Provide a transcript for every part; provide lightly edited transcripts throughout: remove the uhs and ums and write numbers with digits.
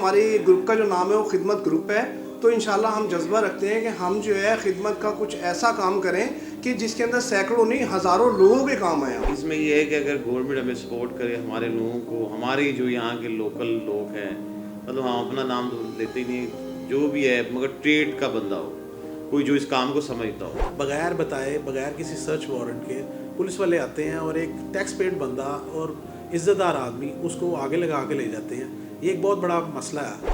ہماری گروپ کا جو نام ہے وہ خدمت گروپ ہے، تو انشاءاللہ ہم جذبہ رکھتے ہیں کہ ہم جو ہے خدمت کا کچھ ایسا کام کریں کہ جس کے اندر سینکڑوں نہیں ہزاروں لوگوں کے کام آئیں۔ اس میں یہ ہے کہ اگر گورنمنٹ ہمیں سپورٹ کرے، ہمارے لوگوں کو، ہماری جو یہاں کے لوکل لوگ ہیں، مطلب ہم اپنا نام تو لیتے ہی نہیں، جو بھی ہے مگر ٹریڈ کا بندہ ہو، کوئی جو اس کام کو سمجھتا ہو۔ بغیر بتائے، بغیر کسی سرچ وارنٹ کے پولیس والے آتے ہیں اور ایک ٹیکس پیڈ بندہ اور عزت دار آدمی اس کو آگے لگا کے لے جاتے ہیں، یہ ایک بہت بڑا مسئلہ ہے۔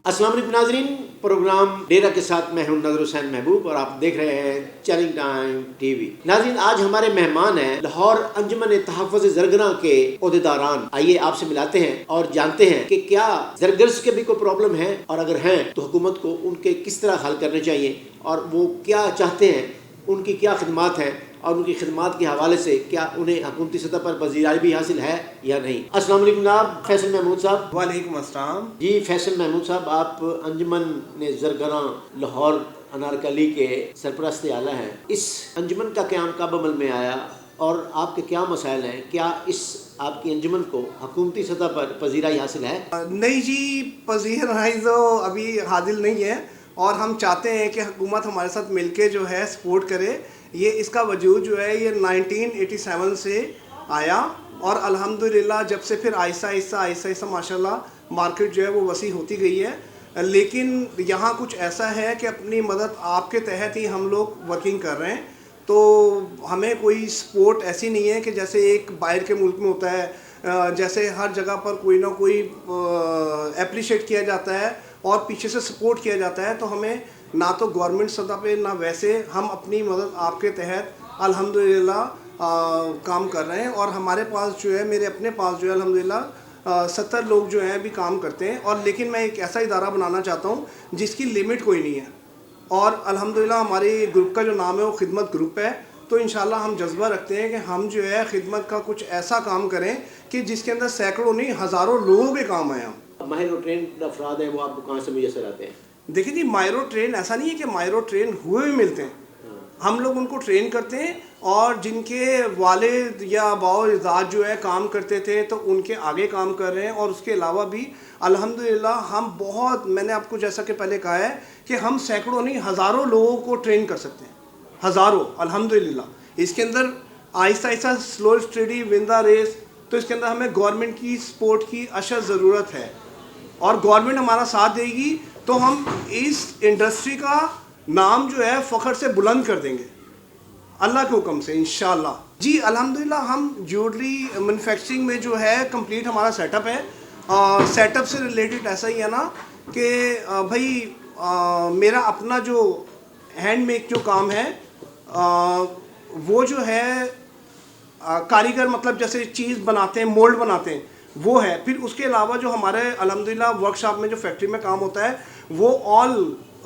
السلام علیکم ناظرین، پروگرام ڈیرہ کے ساتھ میں ہوں نظر حسین محبوب اور آپ دیکھ رہے ہیں چیلنج ٹائم ٹی وی۔ ناظرین، آج ہمارے مہمان ہیں لاہور انجمن تحفظ زرگراں کے عہدیداران۔ آئیے آپ سے ملاتے ہیں اور جانتے ہیں کہ کیا زرگرز کے بھی کوئی پرابلم ہے، اور اگر ہیں تو حکومت کو ان کے کس طرح حل کرنے چاہیے اور وہ کیا چاہتے ہیں، ان کی کیا خدمات ہیں اور ان کی خدمات کے حوالے سے کیا انہیں حکومتی سطح پر پذیرائی بھی حاصل ہے یا نہیں۔ السلام علیکم جناب فیصل محمود صاحب۔ وعلیکم السلام جی فیصل محمود صاحب، آپ انجمن زرگراں لاہور انارکلی کے سرپرست اعلیٰ ہیں۔ اس انجمن کا قیام کب عمل میں آیا اور آپ کے کیا مسائل ہیں؟ کیا اس آپ کی انجمن کو حکومتی سطح پر پذیرائی حاصل ہے؟ نہیں جی، پذیرائی تو ابھی حاصل نہیں ہے، اور ہم چاہتے ہیں کہ حکومت ہمارے ساتھ مل کے جو ہے سپورٹ کرے۔ یہ اس کا وجود جو ہے یہ 1987 سے آیا، اور الحمدللہ جب سے پھر آہستہ آہستہ ماشاءاللہ مارکیٹ جو ہے وہ وسیع ہوتی گئی ہے، لیکن یہاں کچھ ایسا ہے کہ اپنی مدد آپ کے تحت ہی ہم لوگ ورکنگ کر رہے ہیں، تو ہمیں کوئی سپورٹ ایسی نہیں ہے کہ جیسے ایک باہر کے ملک میں ہوتا ہے، جیسے ہر جگہ پر کوئی نہ کوئی اپریشیٹ کیا جاتا ہے اور پیچھے سے سپورٹ کیا جاتا ہے، تو ہمیں نہ تو گورنمنٹ سطح پہ نہ ویسے، ہم اپنی مدد آپ کے تحت الحمدللہ کام کر رہے ہیں، اور ہمارے پاس جو ہے، میرے اپنے پاس جو ہے الحمدللہ 70 لوگ جو ہیں بھی کام کرتے ہیں، اور لیکن میں ایک ایسا ادارہ بنانا چاہتا ہوں جس کی لمٹ کوئی نہیں ہے، اور الحمدللہ ہماری گروپ کا جو نام ہے وہ خدمت گروپ ہے، تو انشاءاللہ ہم جذبہ رکھتے ہیں کہ ہم جو ہے خدمت کا کچھ ایسا کام کریں کہ جس کے اندر سینکڑوں نہیں ہزاروں لوگوں کے کام آئیں۔ ماہر و ٹرینڈ افراد ہیں، وہ آپ کو کہاں سے میسر آتے ہیں؟ دیکھیں جی، مائرو ٹرین ایسا نہیں ہے کہ مائرو ٹرین ہوئے بھی ملتے ہیں، ہم لوگ ان کو ٹرین کرتے ہیں، اور جن کے والد یا باؤ اجداد جو ہے کام کرتے تھے تو ان کے آگے کام کر رہے ہیں، اور اس کے علاوہ بھی الحمدللہ ہم بہت، میں نے آپ کو جیسا کہ پہلے کہا ہے کہ ہم سینکڑوں نہیں ہزاروں لوگوں کو ٹرین کر سکتے ہیں، ہزاروں الحمدللہ۔ اس کے اندر آہستہ سلو اسٹڈی ون دا ریس، تو اس کے اندر ہمیں گورنمنٹ کی سپورٹ کی اشد ضرورت ہے، اور گورنمنٹ ہمارا ساتھ دے گی تو ہم اس انڈسٹری کا نام جو ہے فخر سے بلند کر دیں گے اللہ کے حکم سے انشاءاللہ۔ جی الحمدللہ ہم جیولری مینوفیکچرنگ میں جو ہے کمپلیٹ ہمارا سیٹ اپ ہے، سیٹ اپ سے ریلیٹڈ ایسا ہی ہے نا کہ بھائی میرا اپنا جو ہینڈ میک جو کام ہے وہ جو ہے کاریگر، مطلب جیسے چیز بناتے ہیں، مولڈ بناتے ہیں، وہ ہے۔ پھر اس کے علاوہ جو ہمارے الحمدللہ ورک شاپ میں جو فیکٹری میں کام ہوتا ہے وہ آل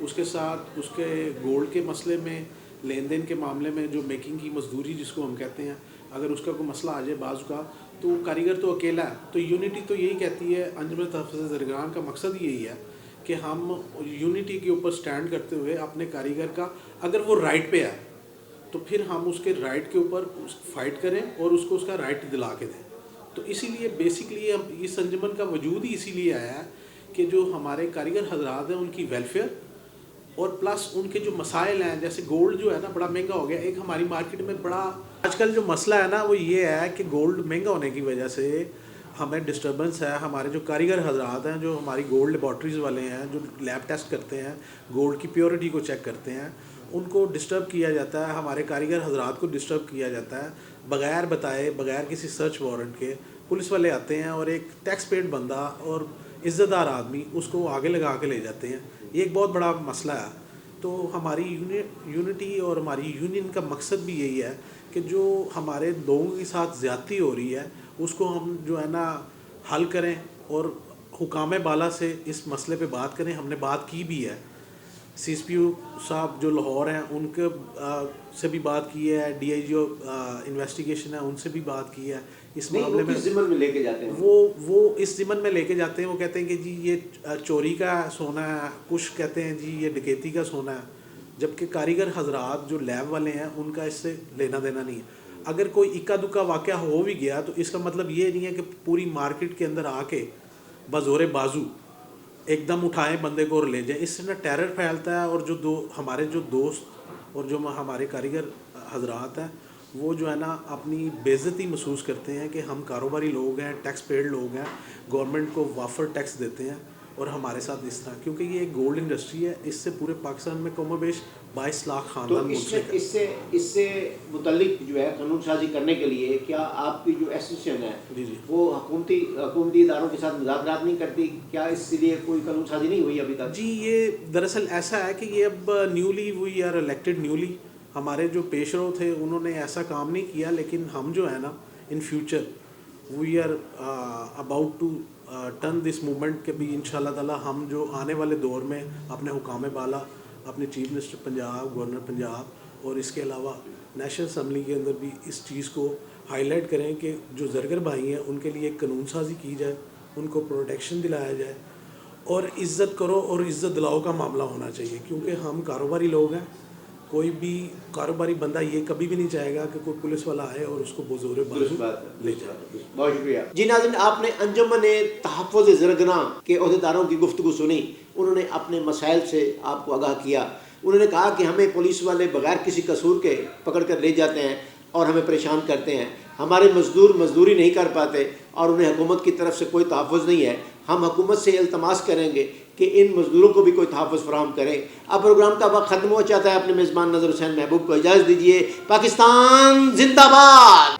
اس کے ساتھ اس کے گولڈ کے مسئلے میں، لین دین کے معاملے میں، جو میکنگ کی مزدوری جس کو ہم کہتے ہیں، اگر اس کا کوئی مسئلہ آ جائے بعض کا، تو کاریگر تو اکیلا ہے. تو یونٹی تو یہی کہتی ہے، انجمن تحفظ زرگران کا مقصد یہی ہے کہ ہم یونٹی کے اوپر سٹینڈ کرتے ہوئے اپنے کاریگر کا، اگر وہ رائٹ پہ ہے تو پھر ہم اس کے رائٹ کے اوپر فائٹ کریں اور اس کو اس کا رائٹ دلا کے دیں. تو اسی لیے بیسکلی ہم اس انجمن کا وجود ہی اسی لیے آیا ہے کہ جو ہمارے کاریگر حضرات ہیں ان کی ویلفیئر، اور پلس ان کے جو مسائل ہیں، جیسے گولڈ جو ہے نا بڑا مہنگا ہو گیا. ایک ہماری مارکیٹ میں بڑا آج کل جو مسئلہ ہے نا وہ یہ ہے کہ گولڈ مہنگا ہونے کی وجہ سے ہمیں ڈسٹربنس ہے. ہمارے جو کاریگر حضرات ہیں، جو ہماری گولڈ لیبارٹریز والے ہیں، جو لیب ٹیسٹ کرتے ہیں، گولڈ کی پیورٹی کو چیک کرتے ہیں، ان کو ڈسٹرب کیا جاتا ہے. ہمارے کاریگر حضرات کو ڈسٹرب کیا جاتا ہے بغیر بتائے، بغیر کسی سرچ وارنٹ کے. پولیس والے آتے ہیں اور ایک ٹیکس پیڈ بندہ اور عزت دار آدمی اس کو آگے لگا کے لے جاتے ہیں. یہ ایک بہت بڑا مسئلہ ہے. تو ہماری یونٹی اور ہماری یونین کا مقصد بھی یہی ہے کہ جو ہمارے لوگوں کے ساتھ زیادتی ہو رہی ہے اس کو ہم جو ہے نا حل کریں، اور حکام بالا سے اس مسئلے پہ بات کریں. ہم نے بات کی بھی ہے، سی ایس پی او صاحب جو لاہور ہیں ان کے سے بھی بات کی ہے، ڈی آئی جی انویسٹیگیشن ہے ان سے بھی بات کی ہے اس معاملے میں. ضمن میں لے کے جاتے ہیں وہ اس ضمن میں لے کے جاتے ہیں. وہ کہتے ہیں کہ جی یہ چوری کا سونا ہے، کچھ کہتے ہیں جی یہ ڈکیتی کا سونا ہے، جبکہ کاریگر حضرات جو لیب والے ہیں ان کا اس سے لینا دینا نہیں ہے. اگر کوئی اکا دکا واقعہ ہو بھی گیا تو اس کا مطلب یہ نہیں ہے کہ پوری مارکیٹ کے اندر آ کے بزور بازو ایک دم اٹھائیں بندے کو اور لے جائیں. اس سے نہ ٹیرر پھیلتا ہے، اور جو ہمارے جو دوست اور جو ہمارے کاریگر حضرات ہیں وہ جو ہے نا اپنی بے عزتی محسوس کرتے ہیں کہ ہم کاروباری لوگ ہیں، ٹیکس پیڈ لوگ ہیں، گورنمنٹ کو وافر ٹیکس دیتے ہیں، اور ہمارے ساتھ اس طرح. کیونکہ یہ ایک گولڈ انڈسٹری ہے، اس سے پورے پاکستان میں کم و بیش 22 لاکھ خاندان منسلک ہے. اس سے متعلق جو ہے قانون سازی کرنے کے لیے کیا آپ کی جو ایسوسیشن ہے جی وہ حکومتی اداروں کے ساتھ مذاکرات نہیں کرتی؟ کیا اس لیے کوئی قانون سازی نہیں ہوئی ابھی تک؟ جی یہ دراصل ایسا ہے کہ یہ اب newly we are elected newly. ہمارے جو پیش رو تھے انہوں نے ایسا کام نہیں کیا، لیکن ہم جو ہے نا in future we are about to turn this movement کہ بھی ان شاء اللہ تعالیٰ ہم جو آنے والے دور میں اپنے حکام بالا، اپنے chief minister Punjab, governor Punjab, اور اس کے علاوہ نیشنل اسمبلی کے اندر بھی اس چیز کو ہائی لائٹ کریں کہ جو زرگر بھائی ہیں ان کے لیے ایک قانون سازی کی جائے، ان کو پروٹیکشن دلایا جائے، اور عزت کرو اور عزت دلاؤ کا معاملہ ہونا چاہیے. کیونکہ ہم کاروباری لوگ ہیں، کوئی بھی کاروباری بندہ یہ کبھی بھی نہیں چاہے گا کہ کوئی پولیس والا آئے اور اس کو بزور بازو لے جائے. بہت شکریہ. جی ناظرین، آپ نے انجمن تحفظ زرگراں کے عہدیداروں کی گفتگو سنی. انہوں نے اپنے مسائل سے آپ کو آگاہ کیا. انہوں نے کہا کہ ہمیں پولیس والے بغیر کسی قصور کے پکڑ کر لے جاتے ہیں اور ہمیں پریشان کرتے ہیں. ہمارے مزدور مزدوری نہیں کر پاتے اور انہیں حکومت کی طرف سے کوئی تحفظ نہیں ہے. ہم حکومت سے التماس کریں گے کہ ان مزدوروں کو بھی کوئی تحفظ فراہم کریں. اب پروگرام کا وقت ختم ہو چاہتا ہے. اپنے میزبان نظر حسین محبوب کو اجازت دیجیے. پاکستان زندہ باد.